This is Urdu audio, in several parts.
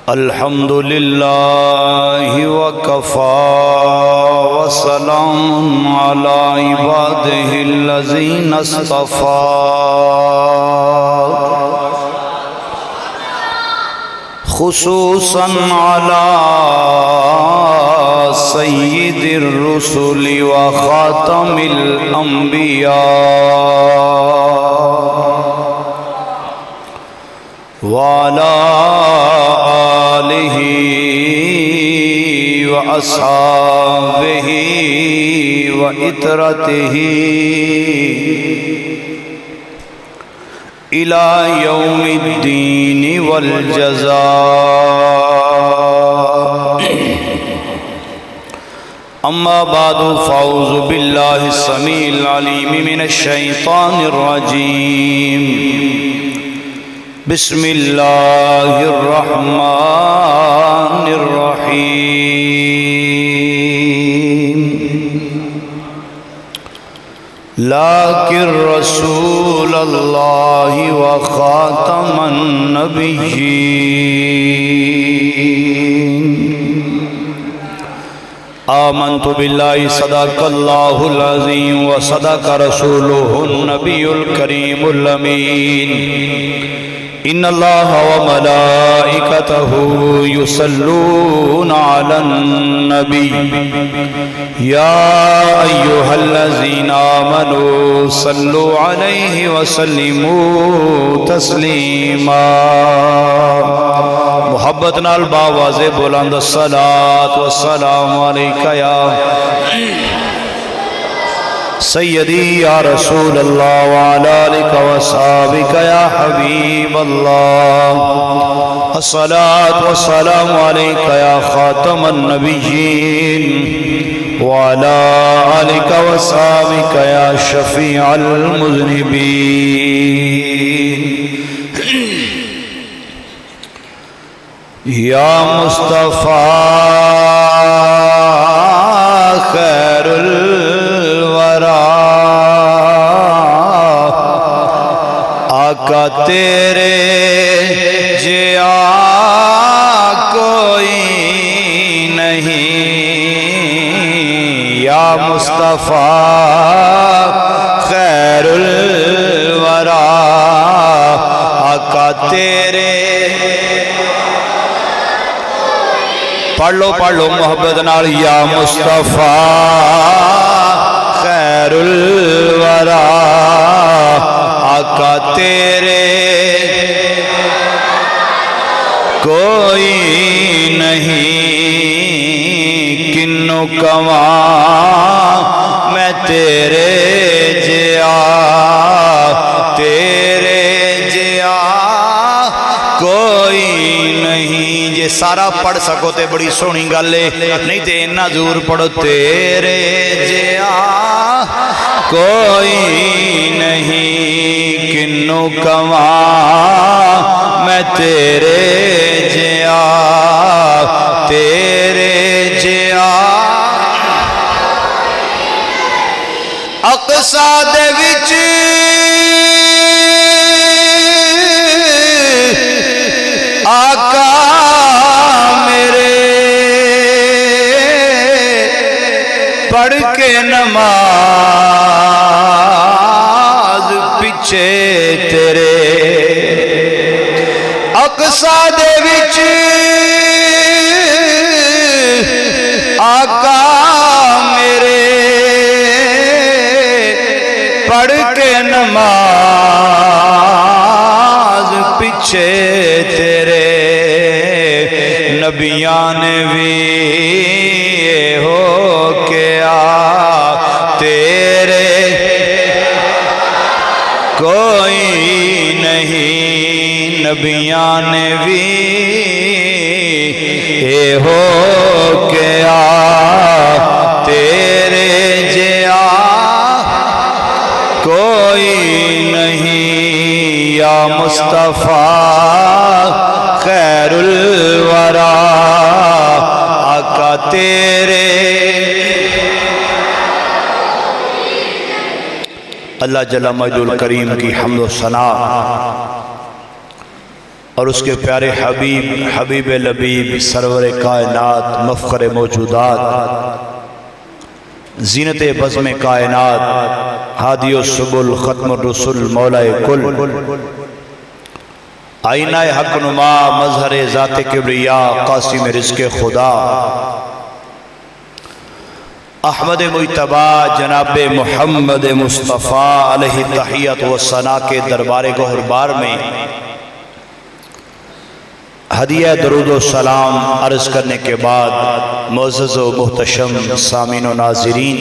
الحمد لله وكفى وسلام على عباده الذين اصطفى خصوصا على سيد الرسل وخاتم الأنبياء وعلى آله وأصحابه وإترته إلى يوم الدين والجزاء. أما بعد فأعوذ بالله السميع العليم من الشيطان الرجيم. بسم الله الرحمن الرحيم. لكن رسول الله وخاتم النبيين. آمنت بالله صدق الله العظيم وصدق رسوله النبي الكريم الأمين. إن الله وملائكته يصلون على النبي يا أيها الذين آمنوا صلوا عليه وسلموا تسليما. محبت نال باواز بلند الصلاة والسلام عليك يا سيدي يا رسول الله وعلى آلك وصحبك يا حبيب الله. الصلاة والسلام عليك يا خاتم النبيين وعلى آلك وصحبك يا شفيع المذنبين. يا مصطفى خير آقا تیرے جیا کوئی نہیں. یا مصطفیٰ خیر الورا آقا تیرے. پڑھ لو محبت نال. یا مصطفیٰ خیر الورا آقا تیرے کوئی نہیں. کنو کواں میں تیرے جیا کوئی نہیں. جے سارا پڑھ سکو تے بڑی سونی گل ہے, نہیں تے اتنا زور پڑھو. تیرے جیا کوئی نہیں. کنو کواں میں تیرے جیا اقصا دے وچ آقا میرے پڑھ کے نماز پیچھے تیرے. اقصا دے وچ آقا میرے پڑھ کے نماز پیچھے تیرے. نبیاں نے بھی ہو کے تیرے کوئی نہیں. نبیاں نے بھی ہو کے تیرے جیا کوئی نہیں. یا مصطفیٰ خیر الورا آقا تیرے. اللہ جل مجد الکریم کی حمد و ثنا اور اس کے پیارے حبیب حبیب لبیب سرور کائنات مفخر موجودات زینت بزم کائنات ہادی السبل ختم الرسل مولا کل آئینہ حق نما مظہر ذات کبریاء قاسم رزق خدا احمد مجتبی جناب محمد مصطفیٰ علیہ تحیت و ثنا کے دربار گوہر بار میں ہدیہ درود و سلام عرض کرنے کے بعد معزز و محتشم سامعین و ناظرین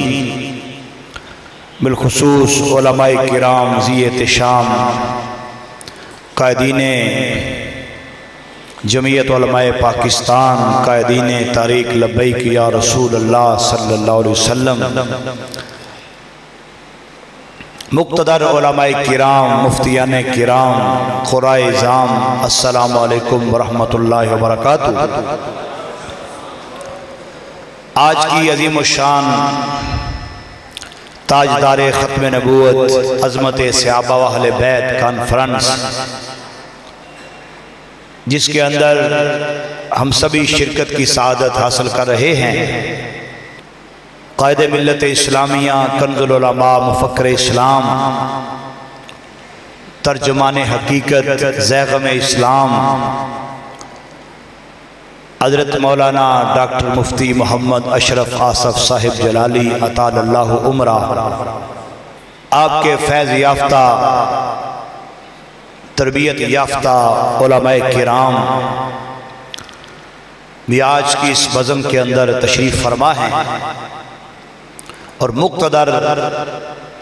بالخصوص علماء کرام ذی احتشام قائدین جمعیت علماء پاکستان قائدین تحریک لبیک یا رسول اللہ صلی اللہ علیہ وسلم مقتدر علماء کرام مفتیان کرام قرائے عظام السلام علیکم ورحمۃ اللہ وبرکاتہ۔ آج کی عظیم الشان تاجدار ختم نبوت عظمت صحابہ و اہل بیت کانفرنس جس کے اندر ہم سبھی شرکت کی سعادت حاصل کر رہے ہیں، قائد ملت اسلامیہ کنز العلماء مفکر اسلام ترجمان حقیقت زیغم اسلام حضرت مولانا ڈاکٹر مفتی محمد اشرف آصف صاحب جلالی اطال اللہ عمرہ، آپ کے فیض یافتہ تربیت یافتہ علماء کرام بھی آج کی اس بزم کے اندر تشریف فرما ہیں اور مقتدر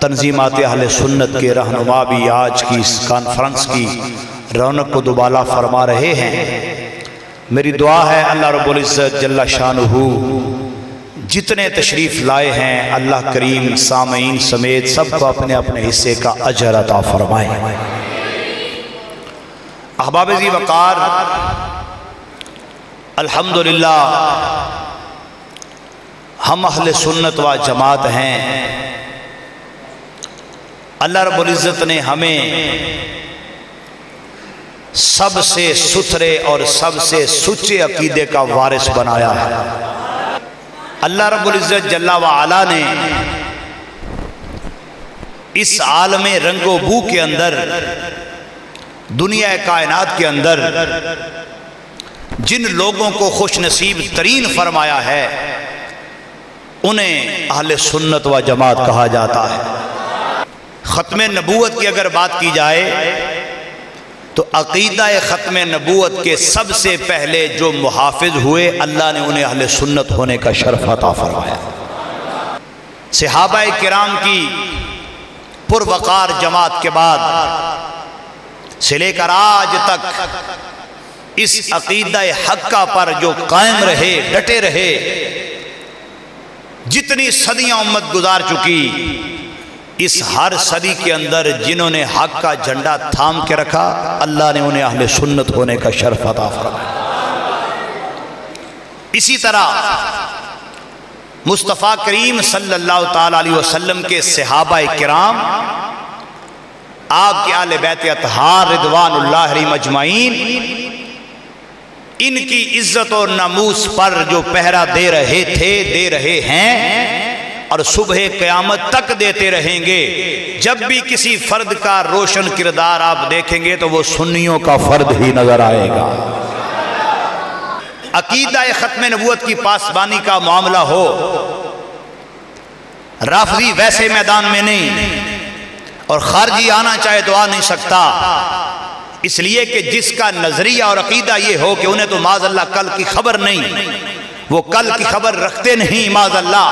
تنظیمات اہل سنت کے رہنما بھی آج کی اس کانفرنس کی رونق کو دوبالا فرما رہے ہیں۔ میری دعا ہے اللہ رب العزت جل شانہ جتنے تشریف لائے ہیں اللہ کریم سامعین سمیت سب کو اپنے اپنے حصے کا اجر عطا فرمائے۔ احباب ذی وقار، الحمدللہ ہم اہل سنت و جماعت ہیں۔ اللہ رب العزت نے ہمیں سب سے ستھرے اور سب سے سچے عقیدے کا وارث بنایا ہے۔ اللہ رب العزت جل و علا نے اس عالم رنگ و بو کے اندر دنیا کائنات کے اندر جن لوگوں کو خوش نصیب ترین فرمایا ہے انہیں اہل سنت و جماعت کہا جاتا ہے۔ ختم نبوت کی اگر بات کی جائے تو عقیدہ ختم نبوت کے سب سے پہلے جو محافظ ہوئے اللہ نے انہیں اہل سنت ہونے کا شرف عطا فرمایا۔ صحابہ کرام کی پروقار جماعت کے بعد سے لے کر آج تک اس عقیدہ حقہ پر جو قائم رہے ڈٹے رہے، جتنی صدیاں امت گزار چکی، اس ہر صدی کے اندر جنہوں نے حق کا جھنڈا تھام کے رکھا اللہ نے انہیں اہل سنت ہونے کا شرف عطا فرمایا۔ اسی طرح مصطفیٰ کریم صلی اللہ تعالیٰ علیہ وسلم کے صحابہ کرام، آپ کے اہل بیت اطہار رضوان اللہ علیہم اجمعین، ان کی عزت اور ناموس پر جو پہرا دے رہے تھے، دے رہے ہیں اور صبح قیامت تک دیتے رہیں گے۔ جب بھی کسی فرد کا روشن کردار آپ دیکھیں گے تو وہ سنیوں کا فرد ہی نظر آئے گا۔ عقیدہ ختم نبوت کی پاسبانی کا معاملہ ہو، رافضی ویسے میدان میں نہیں اور خارجی آنا چاہے تو آ نہیں سکتا، اس لیے کہ جس کا نظریہ اور عقیدہ یہ ہو کہ انہیں تو معاذ اللہ کل کی خبر نہیں، وہ کل کی خبر رکھتے نہیں معاذ اللہ،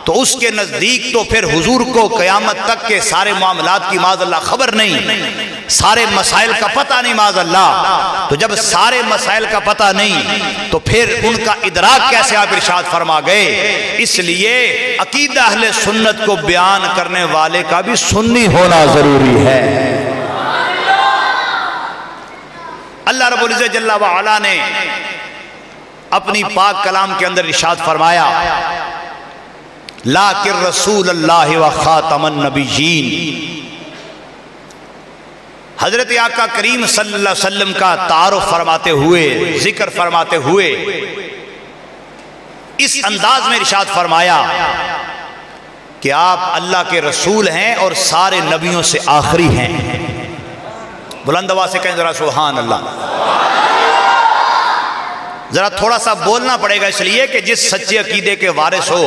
تو اس کے نزدیک تو پھر حضور کو قیامت تک کے سارے معاملات کی معاذ اللہ خبر نہیں، سارے مسائل کا پتہ نہیں معاذ اللہ۔ تو جب سارے مسائل کا پتہ نہیں تو پھر ان کا ادراک کیسے آپ ارشاد فرما گئے؟ اس لیے عقیدہ اہل سنت کو بیان کرنے والے کا بھی سنی ہونا ضروری ہے۔ اللہ رب العزت جل وعلا نے اپنی پاک کلام کے اندر ارشاد فرمایا، لیکن رسول اللہ و خاتم النبیین، حضرت آقا کریم صلی اللہ علیہ وسلم کا تعارف فرماتے ہوئے، ذکر فرماتے ہوئے اس انداز میں ارشاد فرمایا کہ آپ اللہ کے رسول ہیں اور سارے نبیوں سے آخری ہیں۔ بلند آواز سے کہیں ذرا سبحان اللہ۔ ذرا تھوڑا سا بولنا پڑے گا، اس لیے کہ جس سچے عقیدے کے وارث ہو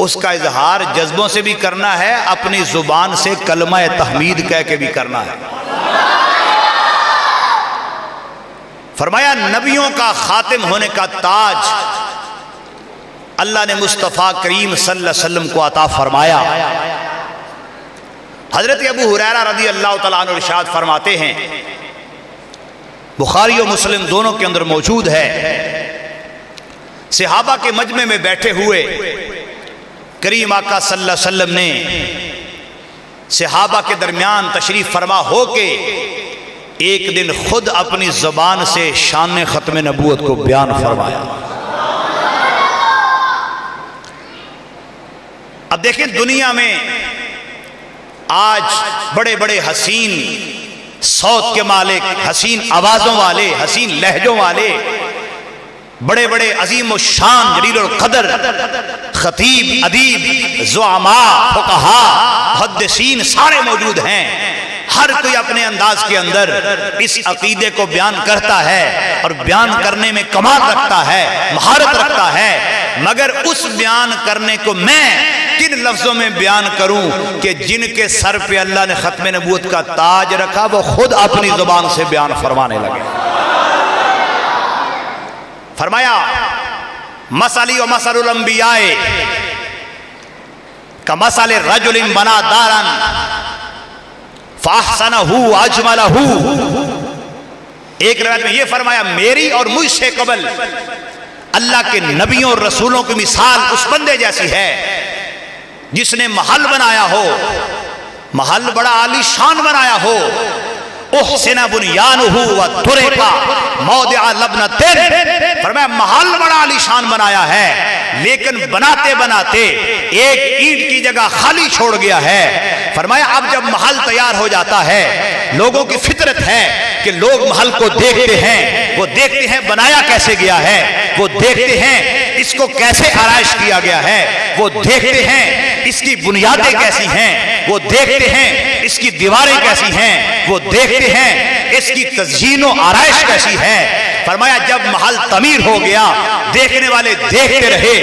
اس کا اظہار جذبوں سے بھی کرنا ہے، اپنی زبان سے کلمہ تحمید کہہ کے بھی کرنا ہے۔ فرمایا نبیوں کا خاتم ہونے کا تاج اللہ نے مصطفیٰ کریم صلی اللہ علیہ وسلم کو عطا فرمایا۔ حضرت ابو ہریرہ رضی اللہ تعالیٰ عنہ ارشاد فرماتے ہیں، بخاری و مسلم دونوں کے اندر موجود ہے، صحابہ کے مجمع میں بیٹھے ہوئے کریم آقا صلی اللہ علیہ وسلم نے صحابہ کے درمیان تشریف فرما ہو کے ایک دن خود اپنی زبان سے شان ختم نبوت کو بیان فرمایا۔ اب دیکھیں دنیا میں آج بڑے بڑے حسین صوت کے مالک، حسین آوازوں والے، حسین لہجوں والے، بڑے بڑے عظیم و شان جلیل القدر خطیب، ادیب، زعماء، فقہاء، محدثین سارے موجود ہیں۔ ہر کوئی اپنے انداز کے اندر اس عقیدے کو بیان کرتا ہے اور بیان کرنے میں کمال رکھتا ہے، مہارت رکھتا ہے، مگر اس بیان کرنے کو میں کن لفظوں میں بیان کروں کہ جن کے سر پہ اللہ نے ختم نبوت کا تاج رکھا وہ خود اپنی زبان سے بیان فرمانے لگے۔ فرمایا مثلی و مثل الانبیاء کمثل رجل بنا دارا فاحسنہ اجملہ۔ ایک روایت میں یہ فرمایا میری اور مجھ سے قبل اللہ کے نبیوں اور رسولوں کی مثال اس بندے جیسی ہے جس نے محل بنایا ہو، محل بڑا عالی شان بنایا ہو، احسن بنیانہ وترک موضع لبنۃ، فرمایا محل بڑا عالی شان بنایا ہے لیکن بناتے بناتے ایک اینٹ کی جگہ خالی چھوڑ گیا ہے۔ فرمایا اب جب محل تیار ہو جاتا ہے، لوگوں کی فطرت ہے کہ لوگ محل کو دیکھتے ہیں، وہ دیکھتے ہیں بنایا کیسے گیا ہے، وہ دیکھتے ہیں اس کو کیسے آرائش کیا گیا ہے، وہ دیکھتے ہیں اس کی بنیادیں کیسی ہیں، وہ دیکھتے ہیں اس کی دیواریں کیسی ہیں، وہ دیکھتے ہیں اس کی تزئین و آرائش کیسی ہے۔ فرمایا جب محل تعمیر ہو گیا، دیکھنے والے دیکھتے رہے،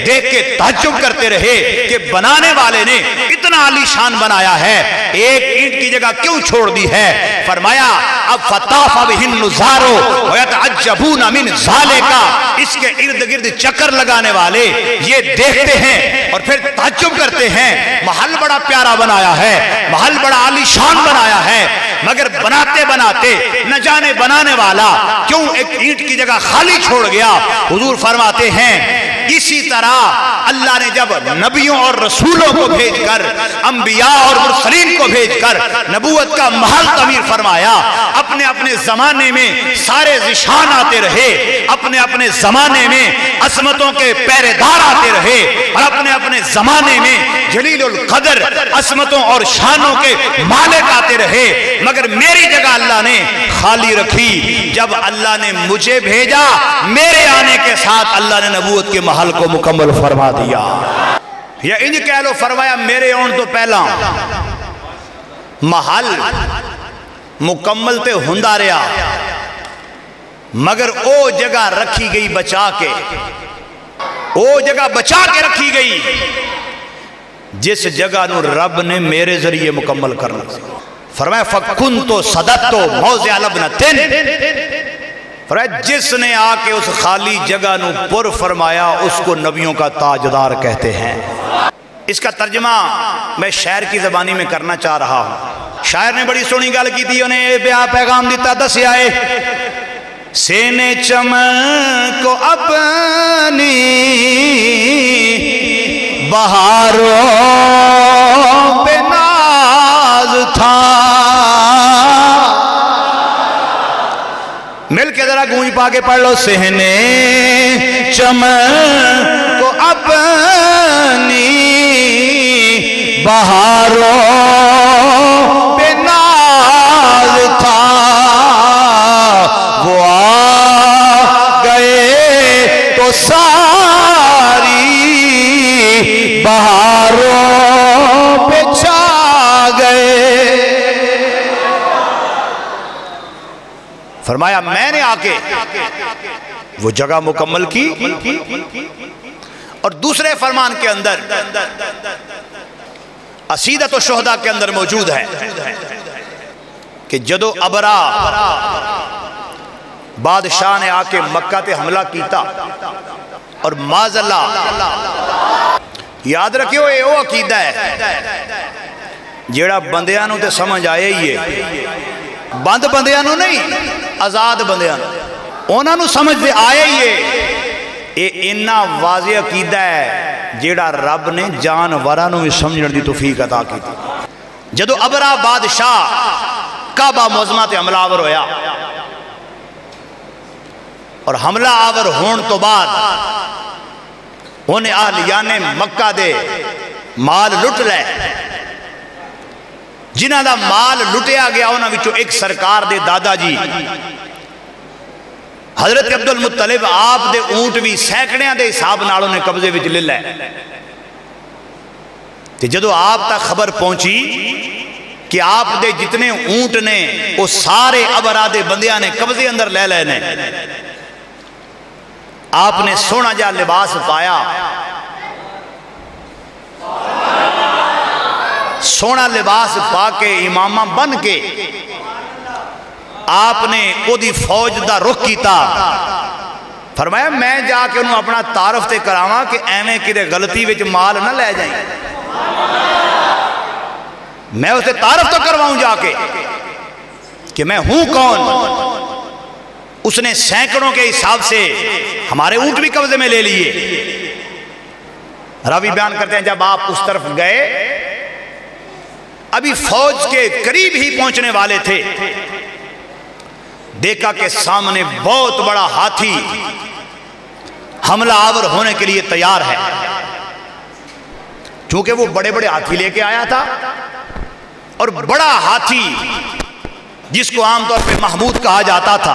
دیکھ کے تعجب کرتے رہے کہ بنانے والے نے اتنا عالی شان بنایا ہے، ایک اینٹ کی جگہ کیوں چھوڑ دی ہے۔ فرمایا اب فطاف بہ النظار ویتعجبون من ذالک، اس کے ارد گرد چکر لگانے والے یہ دیکھتے ہیں اور پھر تعجب کرتے ہیں، محل بڑا پیارا بنایا ہے، محل بڑا عالی شان بنایا ہے، مگر بناتے بناتے نہ جانے بنانے والا کیوں ایک اینٹ کی جگہ خالی چھوڑ گیا۔ حضور فرماتے ہیں اسی طرح اللہ نے جب نبیوں اور رسولوں کو بھیج کر، انبیاء اور مرسلین کو بھیج کر نبوت کا محل تعمیر فرمایا، اپنے اپنے زمانے میں سارے ذیشان آتے رہے، اپنے اپنے زمانے میں عظمتوں کے پہرے دار آتے رہے، اور اپنے اپنے زمانے میں جلیل القدر عظمتوں اور شانوں کے مالک آتے رہے، مگر میری جگہ اللہ نے خالی رکھی۔ جب اللہ نے مجھے بھیجا، میرے آنے کے ساتھ اللہ نے نبوت کے محل کو مکمل فرما دیا۔ یا انج کہہ لو، فرمایا میرے اون تو پہلا محل مکمل تے ہندا رہا، مگر او جگہ رکھی گئی بچا کے، او جگہ بچا کے رکھی گئی جس جگہ نو رب نے میرے ذریعے مکمل کرنا۔ فرمایا فَكُنْتُ صَدَدْتُ مَوْضِعَ لَبْنَةٍ، فرمایا جس نے آ کے اس خالی جگہ نو پر فرمایا اس کو نبیوں کا تاجدار کہتے ہیں۔ اس کا ترجمہ میں شاعر کی زبانی میں کرنا چاہ رہا ہوں۔ شاعر نے بڑی سونی گل کی تھی، انہیں بیا پیغام دیتا دس آئے، سینے چمن کو اپنی بہاروں پہ ناز تھا، مل کے ذرا گونج پا کے پڑھ لو، سہنے چمن کو اپنی بہاروں پہ ناز فرمایا میں نے آ کے وہ جگہ مکمل کی. اور دوسرے فرمان کے اندر عصیدۃ الشہداء کے اندر موجود ہے کہ جدو ابرا بادشاہ نے آ کے مکہ تے حملہ کیتا اور معاذ اللہ یاد رکھیو اے او عقیدہ ہے جیڑا بندیاں نو تے سمجھ آئے ہی ہے, بند بندیاں نو نہیں, آزاد بندیاں نو انہاں نو سمجھ دے آئے ہی ہے. اے انہا واضح عقیدہ ہے جیڑا رب نے جانوراں نو بھی سمجھنے دی توفیق عطا کی تھی. جدو ابرا بادشاہ کعبہ معظمہ تے حملہ آور ہویا اور حملہ آور ہون تو بعد انہیں اہلیان مکہ دے مال لٹ لے, جنہاں دا مال لٹیا گیا انہاں وچوں ایک سرکار دے دادا جی حضرت عبدالمطلب آپ دے اونٹ بھی سینکڑیاں دے حساب نال انہیں قبضے وچ لے لے. کہ جدو آپ تک خبر پہنچی کہ آپ دے جتنے اونٹ نے وہ سارے ابرا دے بندیاں نے قبضے اندر لے لے نے, آپ نے سونا جا لباس پایا, سونا لباس پا کے امامہ بن کے آپ نے او دی فوج دا رخ کیتا. فرمایا میں جا کے انہوں اپنا تعارف تے کراواں کہ ایویں کدے غلطی وچ مال نہ لے جائیں, میں اسے تعارف تو کرواؤں جا کے کہ میں ہوں کون. اس نے سینکڑوں کے حساب سے ہمارے اونٹ بھی قبضے میں لے لیے. راوی بیان کرتے ہیں جب آپ اس طرف گئے ابھی فوج کے قریب ہی پہنچنے والے تھے, دیکھا کہ سامنے بہت بڑا ہاتھی حملہ آور ہونے کے لیے تیار ہے. چونکہ وہ بڑے بڑے ہاتھی لے کے آیا تھا اور بڑا ہاتھی جس کو عام طور پہ محمود کہا جاتا تھا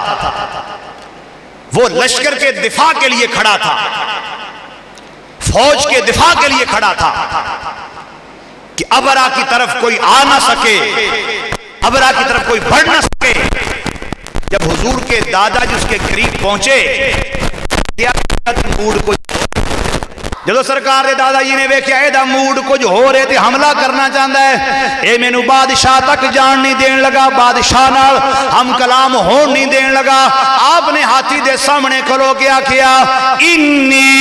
وہ لشکر کے دفاع کے لیے کھڑا تھا, فوج کے دفاع کے لیے کھڑا تھا کہ ابرا کی طرف کوئی آ نہ سکے, ابرا کی طرف کوئی بڑھ نہ سکے. جب حضور کے دادا جی اس کے قریب پہنچے موڈ کو جدو سرکار دے دادا جی نے ویکھیا اے دا موڈ کچھ ہو رہے تھے, حملہ کرنا چاہتا ہے, اے میں نو بادشاہ تک جان نہیں دین لگا, بادشاہ نال ہم کلام ہون نہیں دین لگا. آپ نے ہاتھی دے سامنے کھلو کیا کیا انی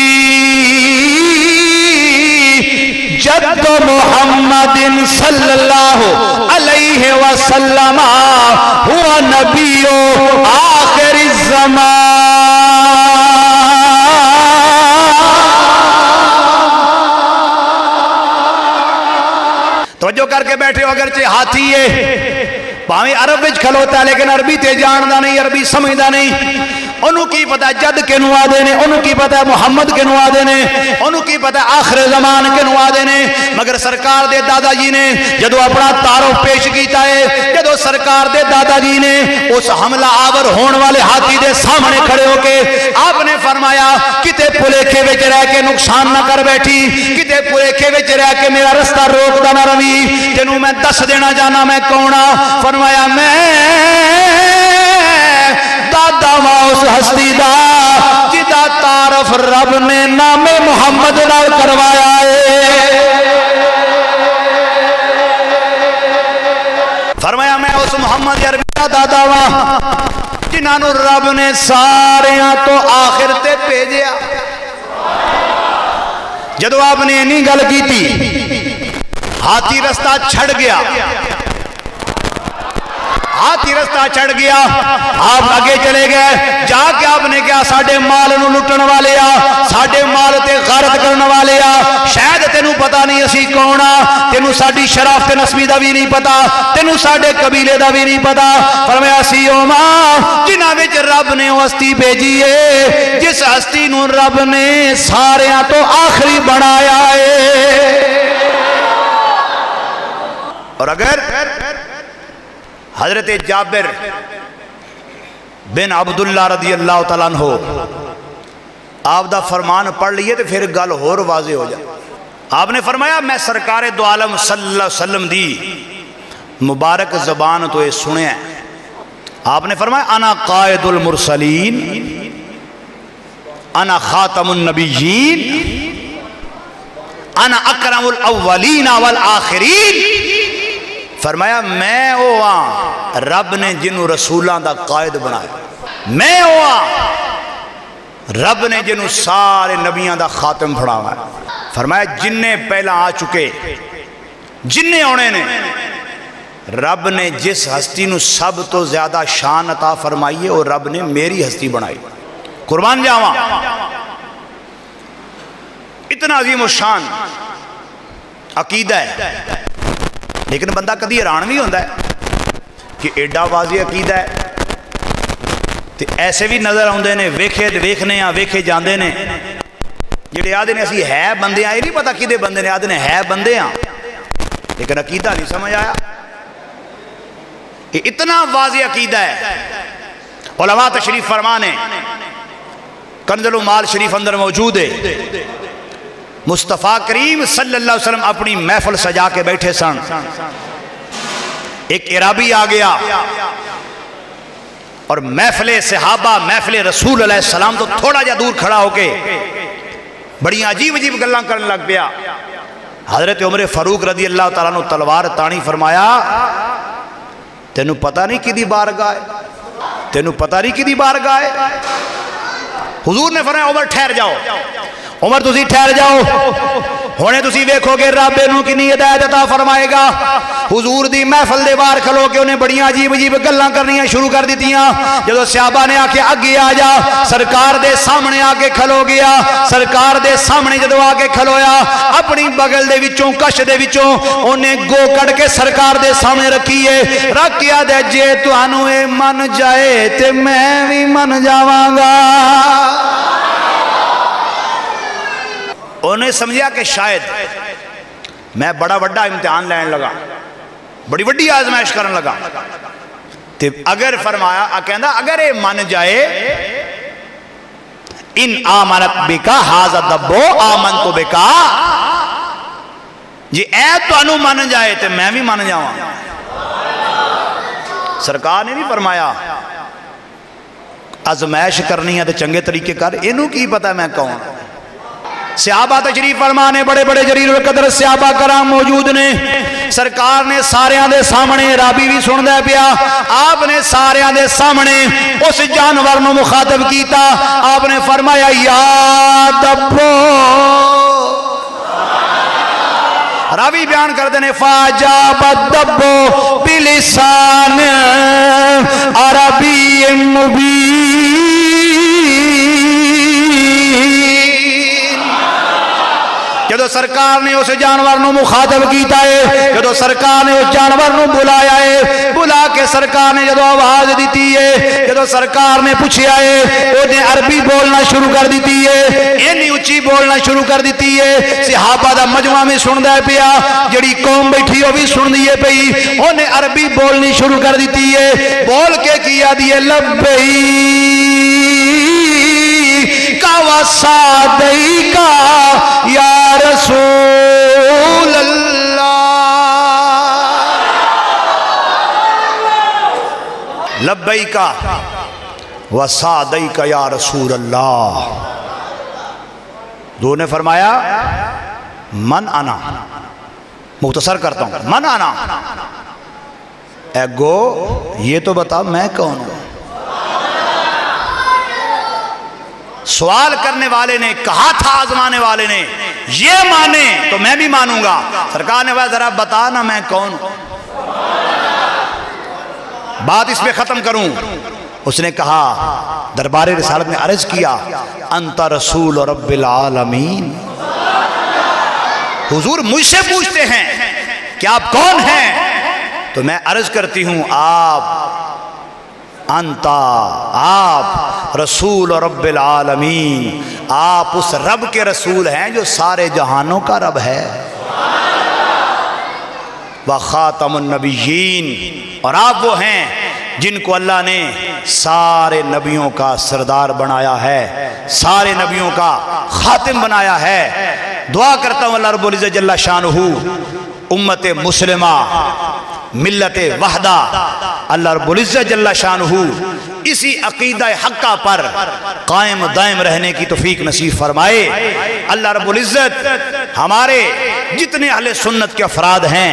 جد محمد صلی اللہ علیہ وسلم ہوا نبی آخر الزمان. توجہ کر کے بیٹھے ہو, اگرچہ ہاتھی ہے پاویں عرب وچ کھلوتا ہے لیکن عربی تے جاندا نہیں, عربی سمجھدا نہیں. انہوں کی پتہ جد کے نو آدے نے, انہوں کی پتہ محمد کے نو آدے نے, انہوں کی پتہ آخر زمان کے نو آدے نے. مگر سرکار دے دادا جی نے جدو اپنا تعارف پیش کیتا ہے, جدو سرکار دے دادا جی نے اس حملہ آور ہون والے ہاتھی دے سامنے کھڑے ہو کے آپ نے فرمایا کتے پلیکھے وچ رہ کے نقصان نہ کر بیٹھی, کتے پلیکھے وچ رہ کے میرا رستہ روک دا نہ روی, تینوں میں دس دینا جانا میں کونا. فرمایا میں دادا ماں اس ہستی دا جدا تعارف رب نے نام محمد نال کروایا ہے. فرمایا میں اس محمد عربی دا دادا ماں جنہاں نو رب نے ساریاں تو آخر تے بھیجیا. جدو آپ نے نہیں گل کی تھی ہاتھی رستہ چھڑ گیا, ہاتھی رستہ چڑھ گیا, آپ آگے چلے گئے. جا کے آپ نے کیا ساڑھے مال نو لٹن والے آ, ساڑھے مال تے غارت کرن والے آ, شاید تینوں پتا نہیں اسی کونا, تینوں ساڑھی شرافت نسبی دا بھی نہیں پتا, تینوں ساڑھے قبیلے دا بھی نہیں پتا. فرمایا سی او ماں جنہاں وچ رب نے ہستی بھیجیے, جس ہستی نو رب نے ساریاں تو آخری بنایا ہے. اور اگر حضرت جابر بن عبداللہ رضی اللہ تعالیٰ عنہ آپ دا فرمان پڑھ لیے تو پھر گل اور واضح ہو جائے. آپ نے فرمایا میں سرکار دو عالم صلی اللہ علیہ وسلم دی مبارک زبان تو یہ سنے ہیں, آپ نے فرمایا انا قائد المرسلین انا خاتم النبیین انا اکرم الاولین والآخرین. فرمایا میں ہوا رب نے جنہوں رسولاں دا قائد بنایا، میں ہوا رب نے جنہوں سارے نبیاں دا خاتم پڑھاوا ہے. فرمایا جننے پہلا آ چکے جننے ہونے نے، رب نے جس ہستی نو سب تو زیادہ شان عطا فرمائی ہے اور رب نے میری ہستی بنائی. قربان جاواں، اتنا عظیم و شان عقیدہ ہے. لیکن بندہ کدی حیران بھی ہوتا ہے کہ ایڈا واضح عقیدہ ہے تے ایسے بھی نظر آتے ہیں، ویکھے ویکھنے ہاں ویکھے جاندے نے جڑے آدھے نے اسی ہے بندے ہاں، یہ نہیں پتا کدے بندے نے، آدھے نے ہے بندے ہاں لیکن عقیدہ نہیں سمجھ آیا. یہ اتنا واضح عقیدہ ہے. علماء تشریف فرمانے کنز المال شریف اندر موجود ہے. مصطفیٰ کریم صلی اللہ علیہ وسلم اپنی محفل سجا کے بیٹھے سن، ایک عرابی آ گیا اور محفل صحابہ محفل رسول علیہ السلام تو تھوڑا جا دور کھڑا ہو کے بڑی عجیب عجیب گلاں کرنے لگ پیا. حضرت عمر فاروق رضی اللہ تعالیٰ عنہ تلوار تانی، فرمایا تینوں پتہ نہیں کدی بارگاہ ہے، تینوں پتہ نہیں کدی بارگاہ ہے. حضور نے فرمایا عمر ٹھہر جاؤ، عمر تسی ٹھہر جاؤ، ہونے تسی ویکھو گے رب انہوں کنی ہدایت عطا فرمائے گا. حضور دی محفل دے باہر کھلو کے انہیں بڑیاں عجیب عجیب گلاں کرنیاں شروع کر دیتیاں. جدو صحابہ نے آکے اگے آ جا، سرکار دے سامنے آکے کھلو گیا. سرکار دے سامنے جدو آکے کھلویا، اپنی بغل دے وچوں کش دے وچوں انہیں گو کڑ کے سرکار دے سامنے رکھیے، رکھیا دے جے تو انہوں اے من جائے تے میں بھی من جاواں گا. انہیں سمجھا کہ شاید میں بڑا وڈا امتحان لین لگا، بڑی وڈی آزمائش کرن لگا. اگر فرمایا کہندا اگر یہ من جائے ان آمنت بکا حاضر دبو آمن تو بکا، جی اے تو انو من جائے تو میں بھی من جاؤں. سرکار نے بھی فرمایا آزمائش کرنی ہے تو چنگے طریقے کر، انہوں کی پتہ میں کون. صحابہ تشریف فرمانے بڑے بڑے جلیل القدر صحابہ کرام موجود نے. سرکار نے سارے دے سامنے، رابی بھی سن دے پیا، آپ نے سارے دے سامنے اس جانور نو مخاطب کیتا. آپ نے فرمایا یا دبو، راوی بیان کر دینے فاجاب الدبو بلسان عربی مبین. جدو سرکار نے اس جانور نو مخاطب کیتا ہے، جدو سرکار نے اس جانور نو بلایا ہے، بلا کے سرکار نے جدو آواز دیتی ہے، جدو سرکار نے پوچھیا ہے، انہیں عربی بولنا شروع کر دیتی ہے، اینی اچھی بولنا شروع کر دیتی ہے. صحابہ دا مجمع میں سن دے پیا، جڑی قوم بیٹھی ہو بھی سن دیئے پئی، انہیں عربی بولنی شروع کر دیتی ہے. بول کے کیا دیئے لبئی کا وسادئی کا یا رسول اللہ، لبیک وسعدیک یا رسول اللہ. دو نے فرمایا من انا، مختصر کرتا ہوں، من انا، اے گو یہ تو بتا میں کون ہوں. سوال کرنے والے نے کہا تھا، آزمانے والے نے یہ مانے تو میں بھی مانوں گا. سرکار نے کہا ذرا بتا نا میں کون ہوں. بات اس پہ ختم کروں. اس نے کہا دربار رسالت میں عرض کیا انت رسول رب العالمین. حضور مجھ سے پوچھتے ہیں کہ آپ کون ہیں، تو میں عرض کرتی ہوں انتا، آپ رسول رب العالمین، آپ اس رب کے رسول ہیں جو سارے جہانوں کا رب ہے. وخاتم النبیین، اور آپ وہ ہیں جن کو اللہ نے سارے نبیوں کا سردار بنایا ہے، سارے نبیوں کا خاتم بنایا ہے. دعا کرتا ہوں اللہ رب العزت جل شانہ امت مسلمہ، ملت وحدہ، اللہ رب العزت جل شانہ اسی عقیدہ حقہ پر قائم دائم رہنے کی توفیق نصیب فرمائے۔ اللہ رب العزت ہمارے جتنے اہل سنت کے افراد ہیں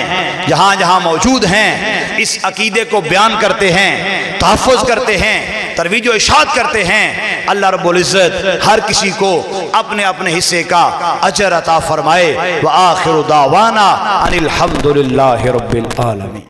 جہاں جہاں موجود ہیں اس عقیدے کو بیان کرتے ہیں، تحفظ کرتے ہیں، ترویج و اشاعت کرتے ہیں، اللہ رب العزت ہر کسی کو اپنے اپنے حصے کا اجر عطا فرمائے۔ وآخر دعوانا ان الحمد للہ رب العالمین۔